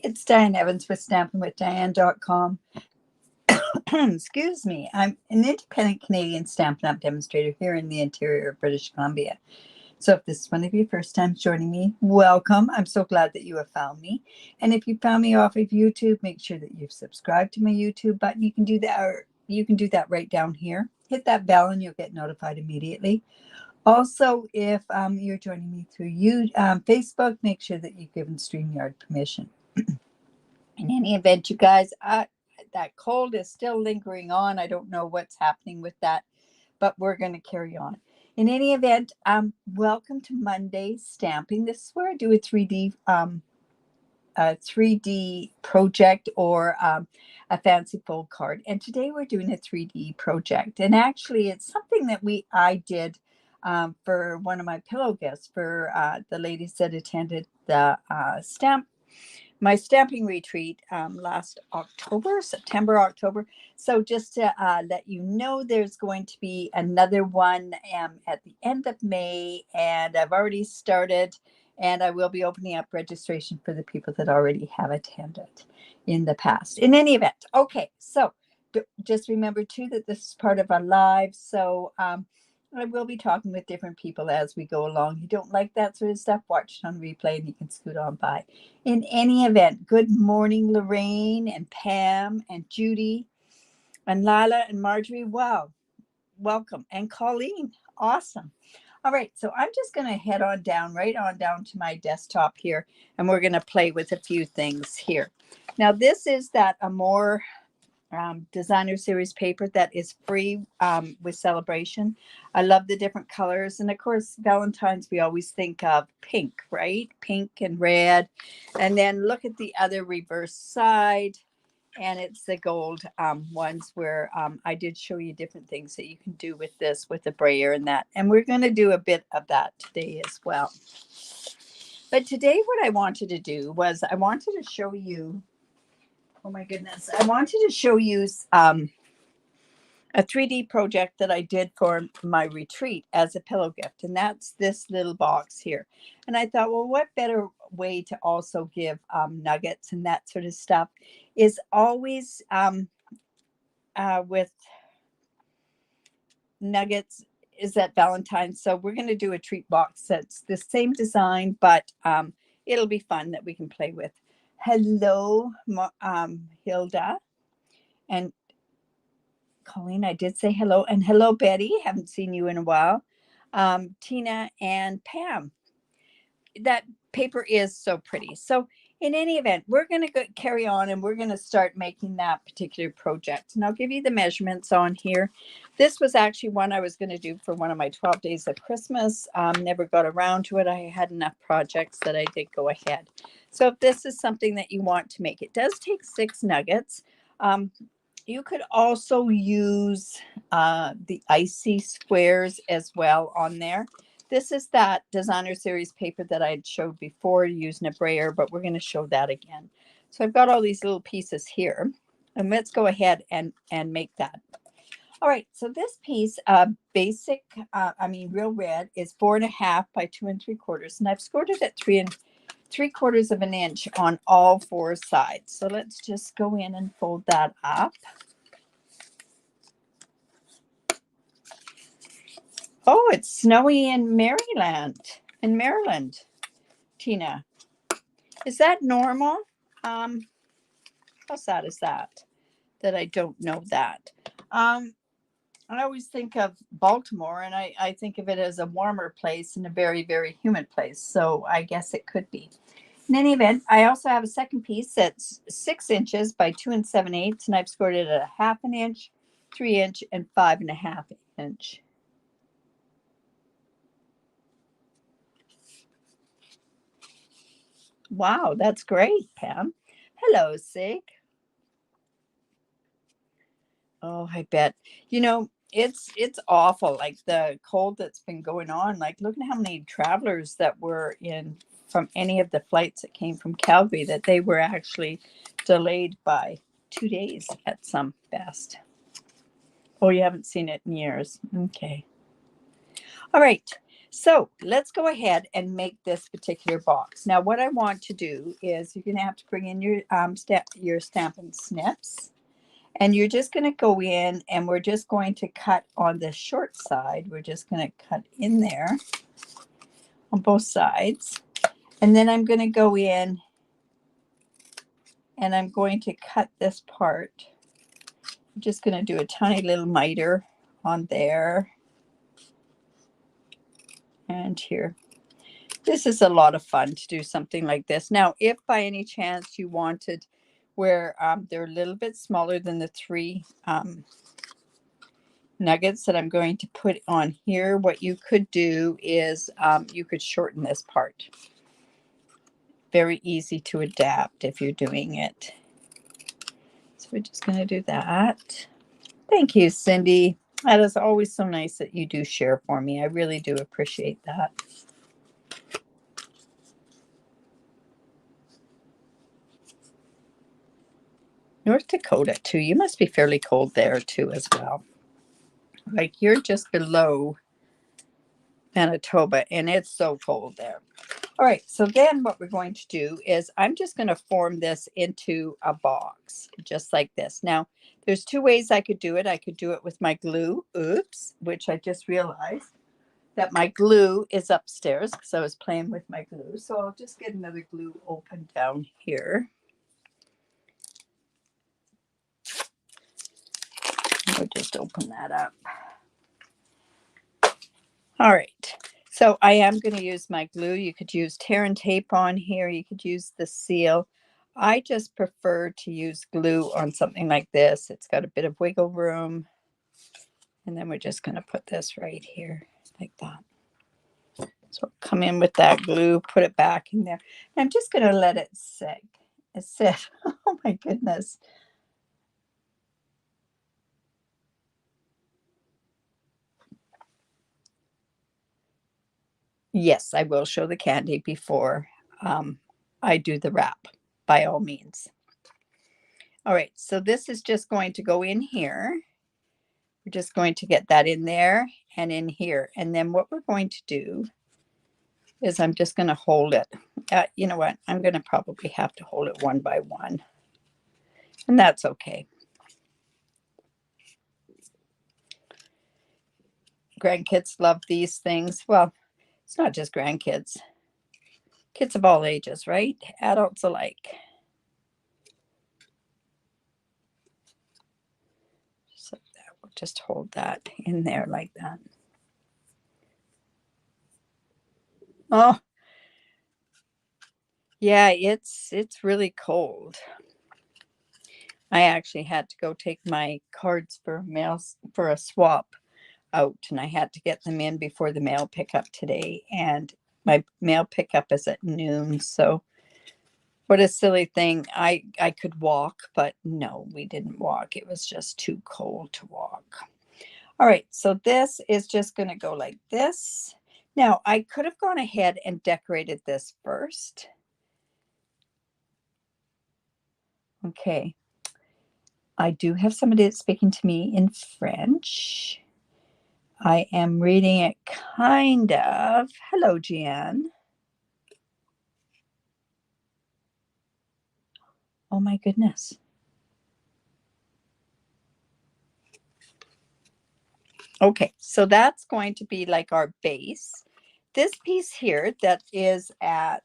It's Diane Evans with stampingwithdiane.com. Excuse me. I'm an independent Canadian Stampin' Up demonstrator here in the interior of British Columbia. So if this is one of your first times joining me, welcome. I'm so glad that you have found me. And if you found me off of YouTube, make sure that you've subscribed to my YouTube button. You can do that, or you can do that right down here. Hit that bell and you'll get notified immediately. Also, if you're joining me through Facebook, make sure that you've given StreamYard permission. In any event, you guys, that cold is still lingering on. I don't know what's happening with that, but we're going to carry on. In any event, welcome to Monday Stamping. This is where I do a 3D project or a fancy fold card. And today we're doing a 3D project. And actually, it's something that I did for one of my pillow guests, for the ladies that attended the my stamping retreat last September, October. So just to let you know, there's going to be another one at the end of May, and I've already started, and I will be opening up registration for the people that already have attended in the past. In any event, okay, so just remember too that this is part of our live, so I will be talking with different people as we go along. You don't like that sort of stuff, watch it on replay and you can scoot on by. In any event, good morning, Lorraine and Pam and Judy and Lila and Marjorie. Wow, welcome. And Colleen, awesome. All right, so I'm just going to head on down, right on down to my desktop here, and we're going to play with a few things here. Now, this is that Amore designer series paper that is free with celebration. I love the different colors, and of course Valentine's, we always think of pink, right? Pink and red, and then look at the other reverse side, and it's the gold ones where I did show you different things that you can do with this, with the brayer and that, and we're going to do a bit of that today as well. But today what I wanted to do was I wanted to show you, oh my goodness, I wanted to show you a 3D project that I did for my retreat as a pillow gift. And that's this little box here. And I thought, well, what better way to also give nuggets and that sort of stuff is always with nuggets is at Valentine's. So we're going to do a treat box that's the same design, but it'll be fun that we can play with. Hello, Hilda and Colleen. I did say hello, and hello, Betty. Haven't seen you in a while. Tina and Pam. That paper is so pretty. So in any event, we're going to carry on, and we're going to start making that particular project. And I'll give you the measurements on here. This was actually one I was going to do for one of my 12 days of Christmas. Never got around to it. I had enough projects that I did go ahead. So if this is something that you want to make, it does take 6 nuggets. You could also use the icy squares as well on there. This is that designer series paper that I had showed before using a brayer, but we're going to show that again. So I've got all these little pieces here, and let's go ahead and make that. All right, so this piece, basic, real red, is 4.5 by 2 3/4, and I've scored it at 3 3/4 of an inch on all 4 sides. So let's just go in and fold that up. Oh, it's snowy in Maryland. Tina. Is that normal? How sad is that I don't know that? I always think of Baltimore, and I think of it as a warmer place and a very, very humid place. So I guess it could be. In any event, I also have a second piece that's 6 inches by 2 7/8, and I've scored it at 1/2 inch, 3 inch, and 5.5 inch. Wow, that's great, Pam. Hello, Sig. Oh, I bet. It's awful, like the cold that's been going on. Like, look at how many travelers that were in from any of the flights that came from Calgary, that they were actually delayed by 2 days at some best. Oh, you haven't seen it in years. Okay. All right. So let's go ahead and make this particular box. Now, what I want to do is you're going to have to bring in your Stampin' Snips. And you're just going to go in and we're just going to cut on the short side. We're just going to cut in there on both sides. And then I'm going to go in and I'm going to cut this part. I'm just going to do a tiny little miter on there and here. This is a lot of fun to do something like this. Now, if by any chance you wanted where they're a little bit smaller than the 3 nuggets that I'm going to put on here, what you could do is you could shorten this part. Very easy to adapt if you're doing it. So we're just going to do that. Thank you, Cindy. That is always so nice that you do share for me. I really do appreciate that. North Dakota too. You must be fairly cold there too as well. Like you're just below Manitoba and it's so cold there. All right, so then what we're going to do is I'm just going to form this into a box, just like this. Now, there's 2 ways I could do it. I could do it with my glue, oops, which I just realized that my glue is upstairs because I was playing with my glue. So I'll just get another glue open down here. We'll just open that up. All right. So I am going to use my glue. You could use tear and tape on here. You could use the seal. I just prefer to use glue on something like this. It's got a bit of wiggle room. And then we're just going to put this right here like that. So come in with that glue, put it back in there. And I'm just going to let it sit. Oh my goodness. Yes, I will show the candy before I do the wrap, by all means. All right, so this is just going to go in here. We're just going to get that in there and in here. And then what we're going to do is I'm just going to hold it. You know what? I'm going to probably have to hold it one by one. And that's okay. Grandkids love these things. Well, it's not just grandkids. Kids of all ages, right? Adults alike. So that, we'll just hold that in there like that. Oh, yeah, it's really cold. I actually had to go take my cards for a swap out, and I had to get them in before the mail pickup today, and my mail pickup is at noon. So what a silly thing. I could walk, but no, we didn't walk. It was just too cold to walk. All right, so this is just going to go like this. Now, I could have gone ahead and decorated this first. Okay. I do have somebody that's speaking to me in French. I am reading it kind of. Hello, Jeanne. Oh my goodness. Okay, so that's going to be like our base. This piece here that is at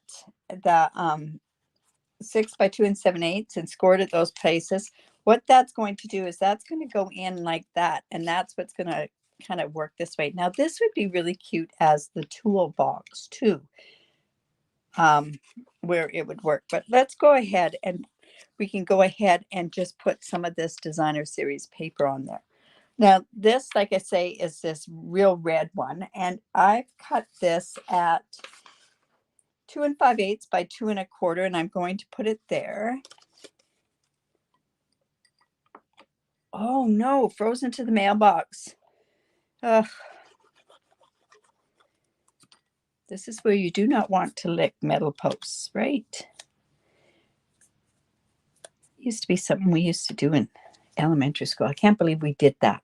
the 6 by 2 7/8 and scored at those places, what that's going to do is that's going to go in like that, and that's what's going to kind of work this way. Now, this would be really cute as the toolbox too, where it would work. But let's go ahead and we can go ahead and just put some of this designer series paper on there. Now, this, like I say, is this real red one, and I've cut this at 2 5/8 by 2 1/4, and I'm going to put it there. Oh no, frozen to the mailbox. Ugh. This is where you do not want to lick metal posts, right? Used to be something we used to do in elementary school. I can't believe we did that.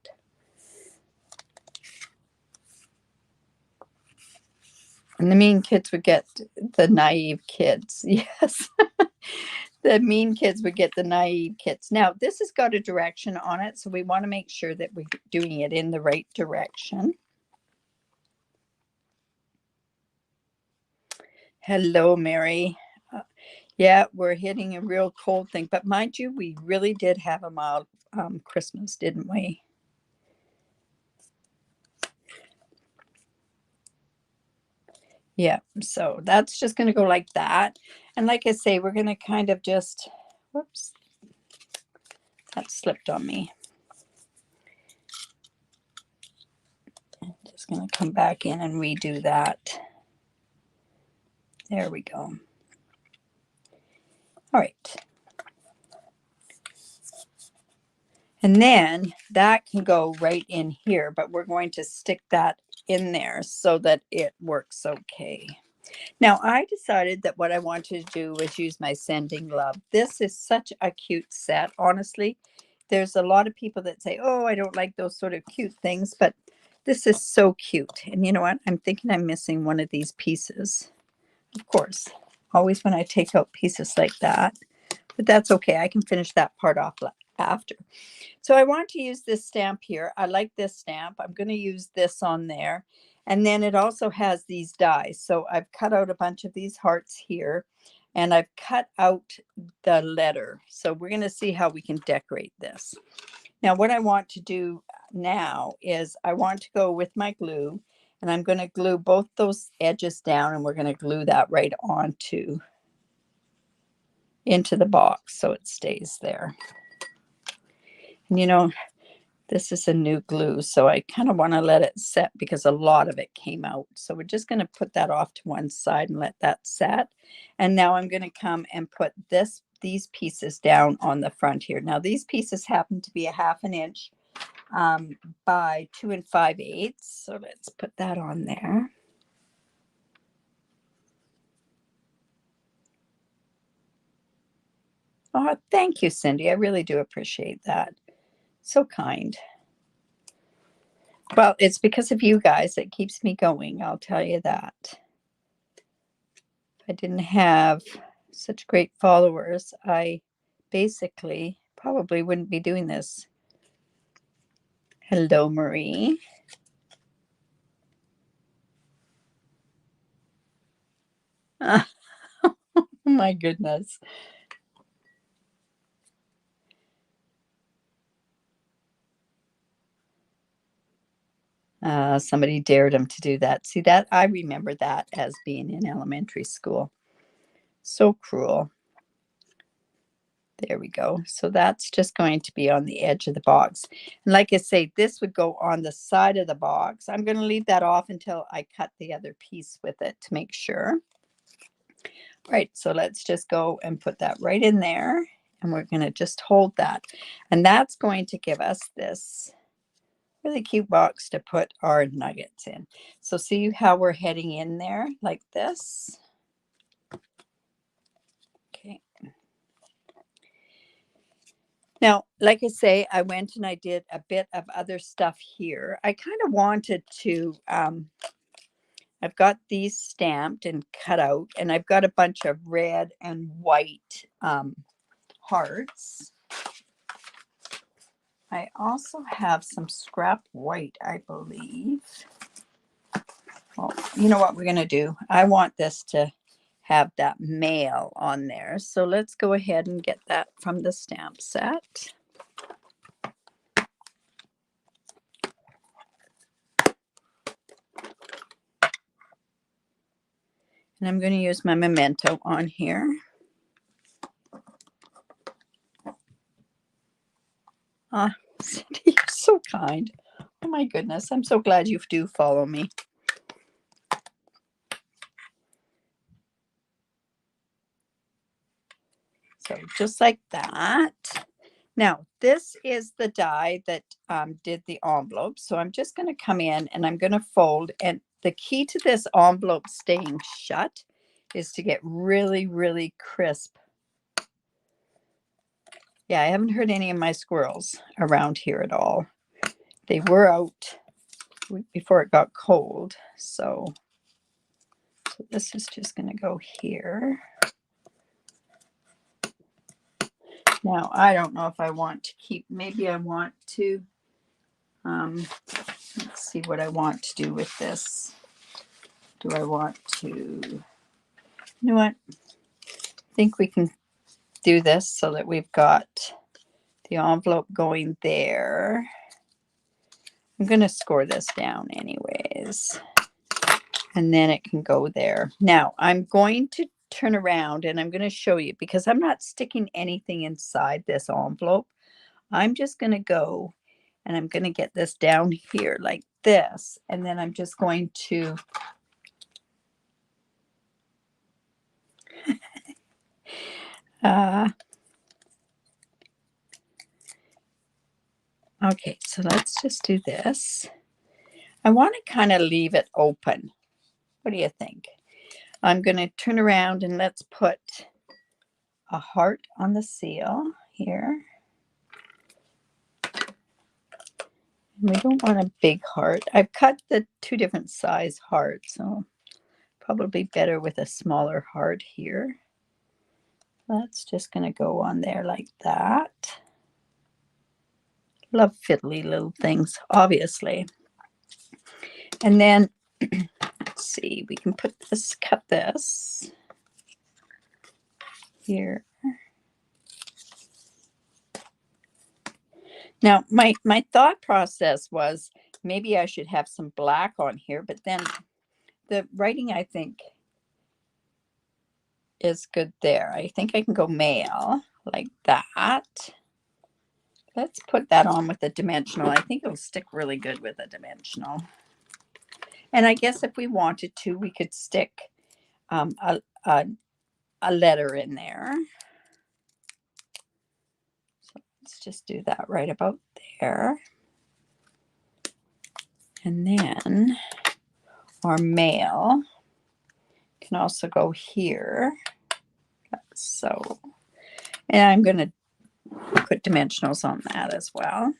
And the mean kids would get the naive kids. Yes. The mean kids would get the naive kids. Now, this has got a direction on it, so we want to make sure that we're doing it in the right direction. Hello, Mary. Yeah, we're hitting a real cold thing. But mind you, we really did have a mild Christmas, didn't we? Yeah, so that's just going to go like that. And like I say, we're going to kind of just, whoops, that slipped on me. I'm just going to come back in and redo that. There we go. All right. And then that can go right in here, but we're going to stick that in there so that it works okay. Now, I decided that what I wanted to do was use my Sending Love. This is such a cute set, honestly. There's a lot of people that say, oh, I don't like those sort of cute things, but this is so cute. And you know what? I'm thinking I'm missing one of these pieces. Of course, always when I take out pieces like that, but that's okay. I can finish that part off after. So I want to use this stamp here. I like this stamp. I'm going to use this on there. And then it also has these dies. So I've cut out a bunch of these hearts here, and I've cut out the letter. So we're going to see how we can decorate this. Now, what I want to do now is I want to go with my glue, and I'm going to glue both those edges down, and we're going to glue that right into the box so it stays there. And you know, this is a new glue, so I kind of want to let it set because a lot of it came out. So we're just going to put that off to one side and let that set. And now I'm going to come and put these pieces down on the front here. Now these pieces happen to be a 1/2 inch by 2 5/8. So let's put that on there. Oh, thank you, Cindy. I really do appreciate that. So kind. Well, it's because of you guys that keeps me going, I'll tell you that. If I didn't have such great followers, I basically probably wouldn't be doing this. Hello, Marie. Oh my goodness. Somebody dared him to do that. See that? I remember that as being in elementary school. So cruel. There we go. So that's just going to be on the edge of the box. And like I say, this would go on the side of the box. I'm going to leave that off until I cut the other piece with it to make sure. All right, so let's just go and put that right in there. And we're going to just hold that. And that's going to give us this really cute box to put our nuggets in. So see how we're heading in there like this? Okay. Now, like I say, I went and I did a bit of other stuff here. I kind of wanted to, I've got these stamped and cut out, and I've got a bunch of red and white hearts. I also have some scrap white, I believe. Well, you know what we're going to do? I want this to have that mail on there. So let's go ahead and get that from the stamp set. And I'm going to use my memento on here. Ah, Cindy, you're so kind. Oh my goodness, I'm so glad you do follow me. So just like that. Now, this is the die that did the envelope. So I'm just going to come in and I'm going to fold. And the key to this envelope staying shut is to get really, really crisp. Yeah, I haven't heard any of my squirrels around here at all. They were out before it got cold. So So this is just going to go here. Now, I don't know if I want to keep, maybe I want to, let's see what I want to do with this. Do I want to, you know what? I think we can do this so that we've got the envelope going there. I'm going to score this down anyways. And then it can go there. Now, I'm going to turn around and I'm going to show you, because I'm not sticking anything inside this envelope. I'm just going to go and I'm going to get this down here like this. And then I'm just going to okay, so let's just do this. I want to kind of leave it open. What do you think? I'm going to turn around and let's put a heart on the seal here. We don't want a big heart. I've cut the 2 different size hearts, so probably better with a smaller heart here. That's just going to go on there like that. Love fiddly little things, obviously. And then, let's see, we can put this, cut this here. Now, my thought process was maybe I should have some black on here, but then the writing, I think, is good there. I think I can go male like that. Let's put that on with a dimensional. I think it'll stick really good with a dimensional. And I guess if we wanted to, we could stick a letter in there. So let's just do that right about there. And then our male can also go here. So, and I'm going to put dimensionals on that as well.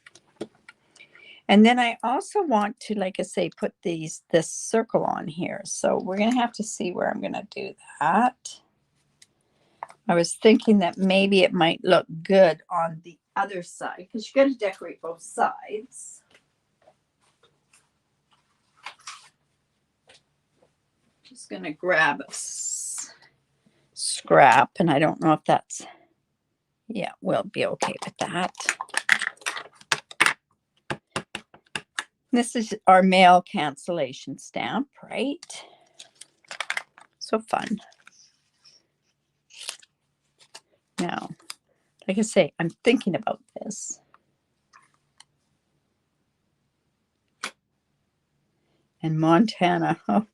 And then I also want to, like I say, put this circle on here. So we're going to have to see where I'm going to do that. I was thinking that maybe it might look good on the other side, because you got to decorate both sides. Just going to grab a scrap, and I don't know if that's, yeah, we'll be okay with that. This is our mail cancellation stamp, right? So fun. Now, like I say, I'm thinking about this. And Montana. Oh,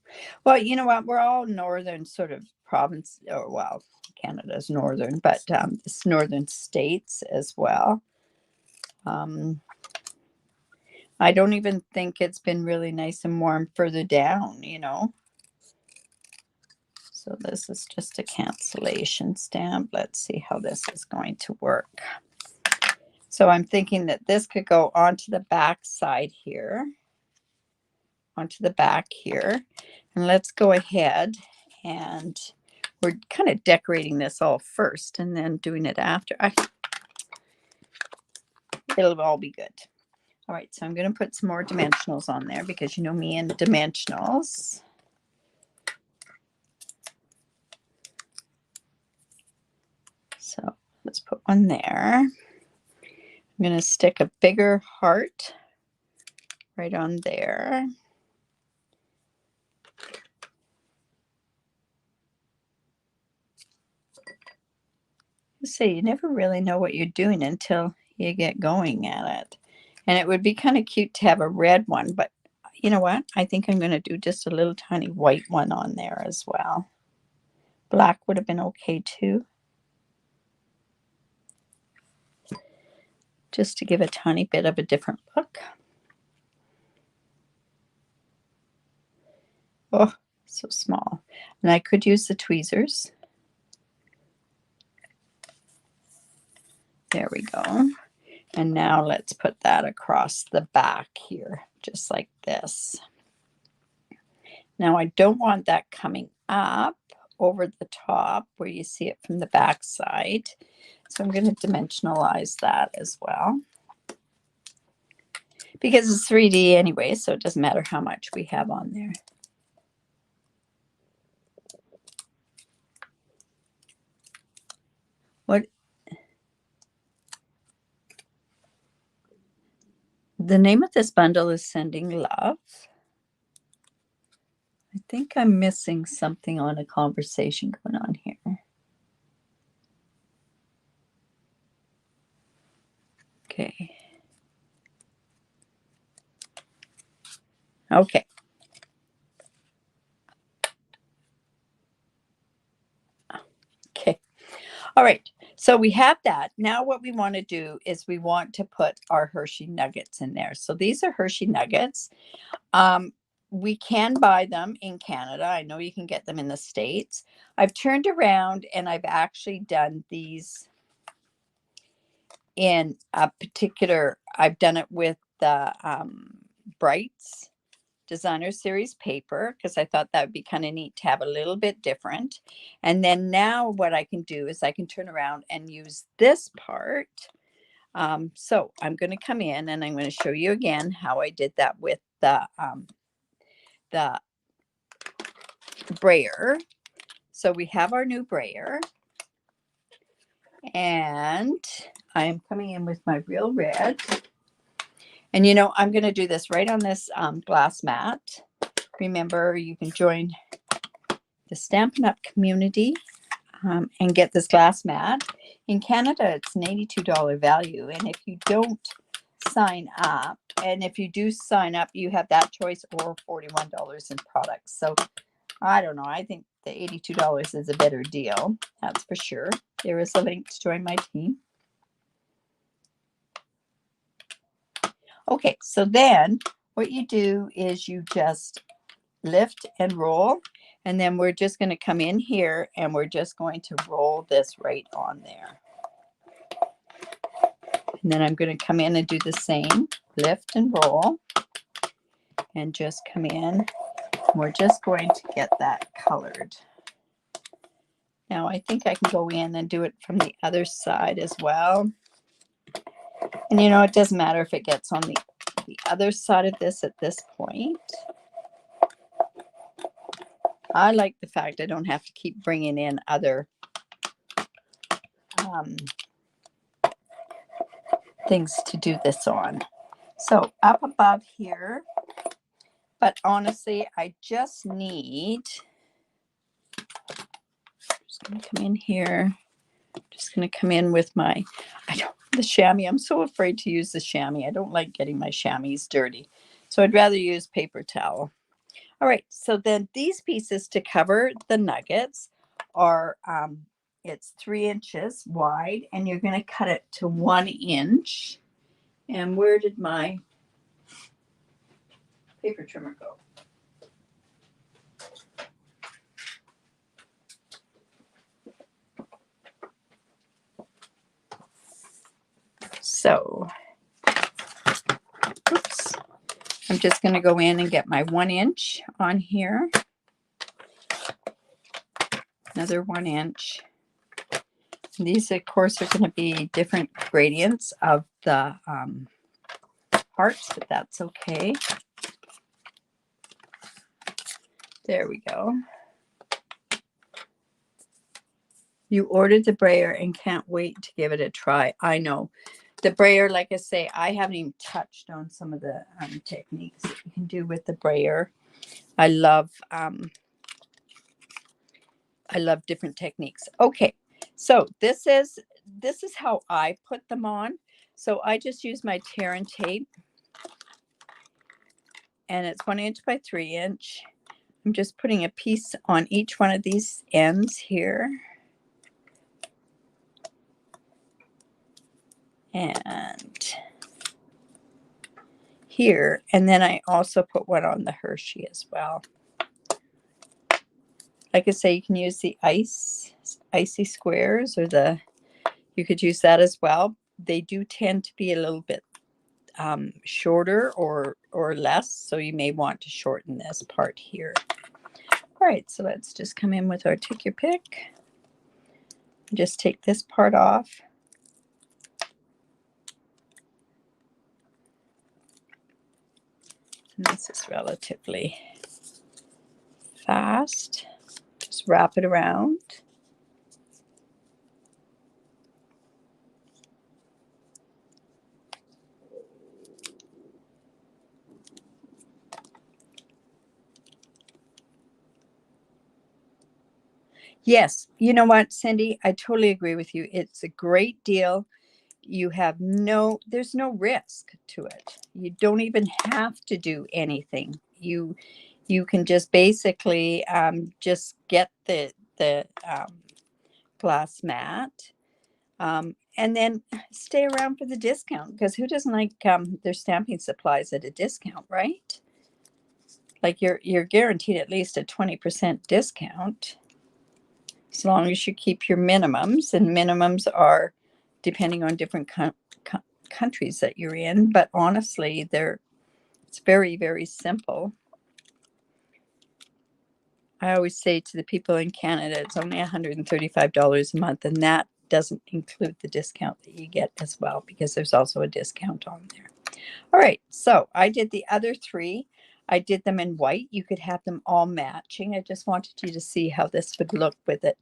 well, you know what? We're all northern sort of province, or well, Canada's northern, but it's northern states as well. I don't even think it's been really nice and warm further down, you know. So this is just a cancellation stamp. Let's see how this is going to work. So I'm thinking that this could go onto the back side here. Onto the back here. And let's go ahead, and we're kind of decorating this all first and then doing it after. It'll all be good. All right, so I'm going to put some more dimensionals on there, because you know me and dimensionals. So let's put one there. I'm going to stick a bigger heart right on there. So you never really know what you're doing until you get going at it. And it would be kind of cute to have a red one, but you know what? I think I'm going to do just a little tiny white one on there as well. Black would have been okay too. Just to give a tiny bit of a different look. Oh, so small. And I could use the tweezers. There we go. And now let's put that across the back here, just like this. Now I don't want that coming up over the top where you see it from the back side. So I'm going to dimensionalize that as well, because it's 3D anyway, so it doesn't matter how much we have on there. What the name of this bundle is Sending Love. I think I'm missing something on a conversation going on here. Okay. Okay. Okay. All right. So we have that. Now what we want to do is we want to put our Hershey Nuggets in there. So these are Hershey Nuggets. We can buy them in Canada. I know you can get them in the States. I've turned around and I've actually done these in a particular, I've done it with the Brights Designer Series paper, because I thought that would be kind of neat to have a little bit different. And then now what I can do is I can turn around and use this part. So I'm going to come in and I'm going to show you again how I did that with the brayer. So we have our new brayer, and I am coming in with my real red. And you know, I'm going to do this right on this glass mat. Remember, you can join the Stampin' Up community and get this glass mat. In Canada, it's an $82 value. And if you don't sign up, and if you do sign up, you have that choice or $41 in products. So I don't know. I think the $82 is a better deal. That's for sure. There is a link to join my team. Okay, so then what you do is you just lift and roll, and then we're just going to come in here and we're just going to roll this right on there. And then I'm going to come in and do the same, lift and roll, and just come in. We're just going to get that colored. Now I think I can go in and do it from the other side as well. And you know, it doesn't matter if it gets on the other side of this at this point. I like the fact I don't have to keep bringing in other things to do this on. So up above here, but honestly, I just need, just going to come in here, just going to come in with my, the chamois. I'm so afraid to use the chamois. I don't like getting my chamois dirty. So I'd rather use paper towel. All right, so then these pieces to cover the nuggets are, it's 3 inches wide, and you're going to cut it to 1 inch. And where did my paper trimmer go? So, oops. I'm just going to go in and get my 1 inch on here. Another 1 inch. And these, of course, are going to be different gradients of the parts, but that's okay. There we go. You ordered the brayer and can't wait to give it a try. I know. The brayer, like I say, I haven't even touched on some of the techniques that you can do with the brayer. I love different techniques. Okay, so this is how I put them on. So I just use my tear and tape, and it's 1 inch by 3 inch. I'm just putting a piece on each one of these ends here. And here, and then I also put one on the Hershey as well. Like I say, you can use the icy squares, or you could use that as well. They do tend to be a little bit shorter or less, so you may want to shorten this part here. All All right, so let's just come in with our take your pick. Just take this part off. And this is relatively fast. Just wrap it around. Yes, you know what, Cindy? I totally agree with you. It's a great deal. You have there's no risk to it. You don't even have to do anything. You can just basically just get the glass mat, and then stay around for the discount, because who doesn't like their stamping supplies at a discount, right? Like you're guaranteed at least a 20% discount, as long as you keep your minimums, and minimums are depending on different countries that you're in, but honestly it's very, very simple. I always say to the people in Canada, it's only $135 a month, and that doesn't include the discount that you get as well, because there's also a discount on there. All right, so I did the other three. I did them in white. You could have them all matching. I just wanted you to see how this would look with it.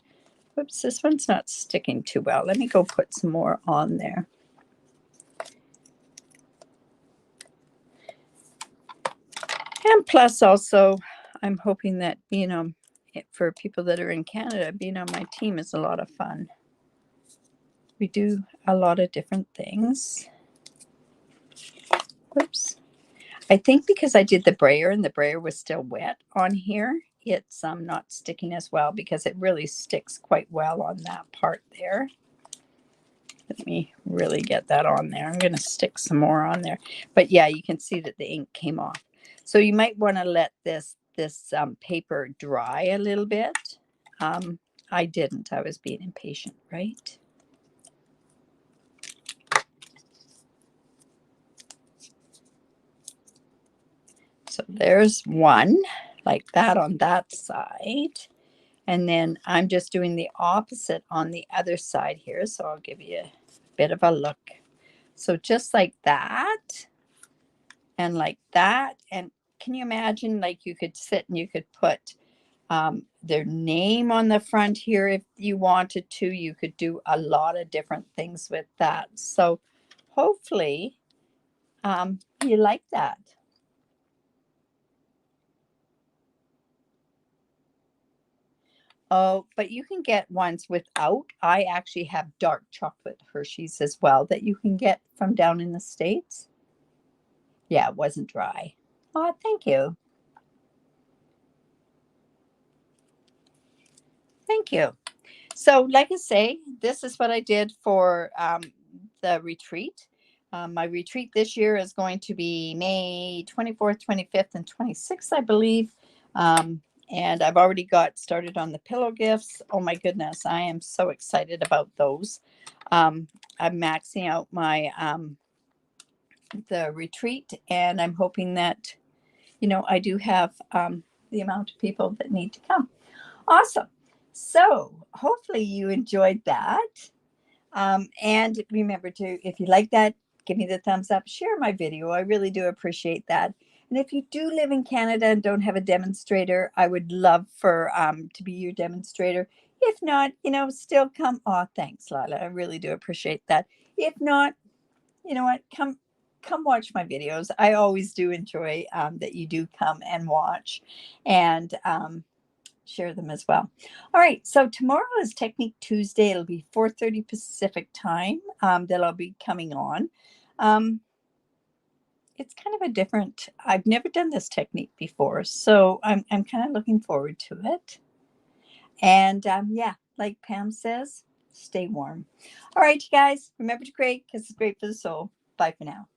Whoops, this one's not sticking too well. Let me go put some more on there. And plus also, I'm hoping that, for people that are in Canada, being on my team is a lot of fun. We do a lot of different things. Whoops. I think because I did the brayer and the brayer was still wet on here, it's not sticking as well, because it really sticks quite well on that part there. Let me really get that on there. I'm going to stick some more on there. But yeah, you can see that the ink came off. So you might want to let this paper dry a little bit. I didn't. I was being impatient, right? So there's one like that on that side. And then I'm just doing the opposite on the other side here. So I'll give you a bit of a look. So just like that and like that. And can you imagine, like, you could sit and you could put their name on the front here if you wanted to. You could do a lot of different things with that. So hopefully you like that. Oh, but you can get ones without. I actually have dark chocolate Hershey's as well that you can get from down in the States. Yeah, it wasn't dry. Oh, thank you. Thank you. So like I say, this is what I did for the retreat. My retreat this year is going to be May 24th, 25th, and 26th, I believe. And I've already got started on the pillow gifts. Oh my goodness, I am so excited about those. I'm maxing out my the retreat, and I'm hoping that, I do have the amount of people that need to come. Awesome. So hopefully you enjoyed that. And remember to, if you like that, give me the thumbs up, share my video. I really do appreciate that. And if you do live in Canada and don't have a demonstrator, I would love for to be your demonstrator. If not, still come. Oh, thanks, Lila. I really do appreciate that. If not, you know what? Come watch my videos. I always do enjoy that you do come and watch and share them as well. All right, so tomorrow is Technique Tuesday. It'll be 4:30 Pacific time that I'll be coming on. It's kind of a different, I've never done this technique before, so I'm kind of looking forward to it. And yeah, like Pam says, stay warm. All right, you guys, remember to create because it's great for the soul. Bye for now.